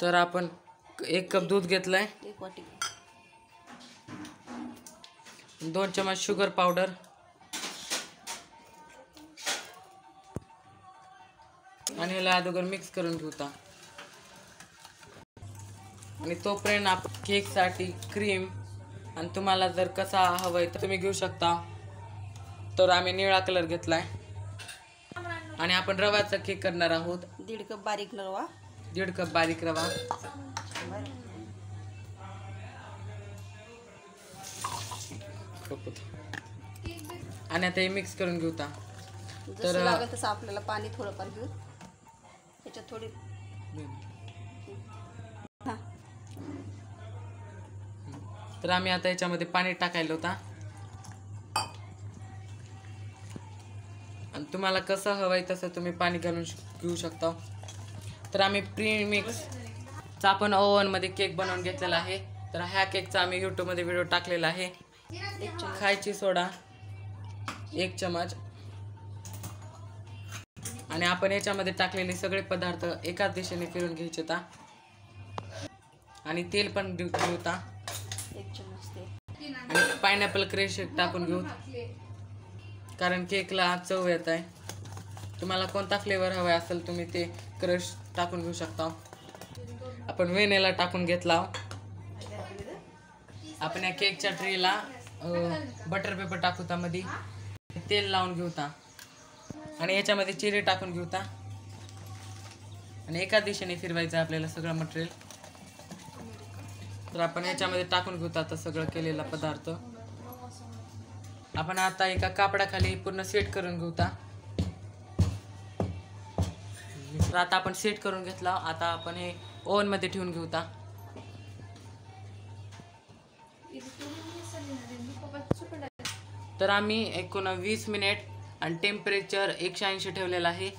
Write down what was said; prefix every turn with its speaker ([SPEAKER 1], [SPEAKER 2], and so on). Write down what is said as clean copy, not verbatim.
[SPEAKER 1] तर आपण 1 कप दूध घेतलाय,
[SPEAKER 2] 1 वाटी,
[SPEAKER 1] 2 चम्मच शुगर पावडर आणि ह्याला अगोदर मिक्स करून घेऊता. आणि तोपर्यंत आपण केकसाठी क्रीम आणि तुम्हाला जर कसा हवंय तर तुम्ही घेऊ शकता. तर आम्ही निळा कलर घेतलाय आणि आपण रवाचा केक करणार आहोत.
[SPEAKER 2] 1.5 कप बारीक रवा,
[SPEAKER 1] 1.5 कप बारीक रवा आणि आता हे मिक्स करून घेऊता.
[SPEAKER 2] जसं लागेल तसं आपल्याला पाणी थोडंफार घेऊ. त्याच्यात थोडी
[SPEAKER 1] तर आम्ही आता याच्यामध्ये पाणी टाकायला होता आणि तुम्हाला कसं हवंय तसं तुम्ही पाणी घालून घेऊ शकता. तर आम्ही प्रीमिक्सचा आपण ओव्हनमध्ये केक बनवून घेतलेला आहे. तर ह्या केकचा आम्ही यूट्यूबमध्ये व्हिडिओ टाकलेला आहे. खायची सोडा 1 चमच आणि आपण याच्यामध्ये टाकलेले सगळे पदार्थ एकाच दिशेने फिरून घ्यायचे होता आणि तेल पण घेऊता.
[SPEAKER 2] 1 चमच तेल
[SPEAKER 1] आणि पायनॅपल क्रश टाकून घेऊ कारण केकला चव येत आहे. तुम्हाला कोणता फ्लेवर हवा असेल तुम्ही ते क्रश टाकून घेऊ शकता. आपण व्हॅनिला टाकून घेतला. आपण या केकच्या ट्रेला बटर पेपर टाकूता, मध्ये तेल लावून घेऊता आणि याच्यामध्ये चेरी टाकून घेऊता आणि एका दिशेने फिरवायचं आपल्याला सगळं मटेरियल. तर आपण याच्यामध्ये टाकून घेऊता आता सगळं केलेला पदार्थ. आपण आता एका कापडाखाली पूर्ण सेट करून घेऊता. तर आता आपण सेट करून घेतला. आता आपण हे ओव्हन मध्ये ठेवून घेऊता. तर आम्ही 19 मिनिट आणि टेम्परेचर 180 ठेवलेलं आहे.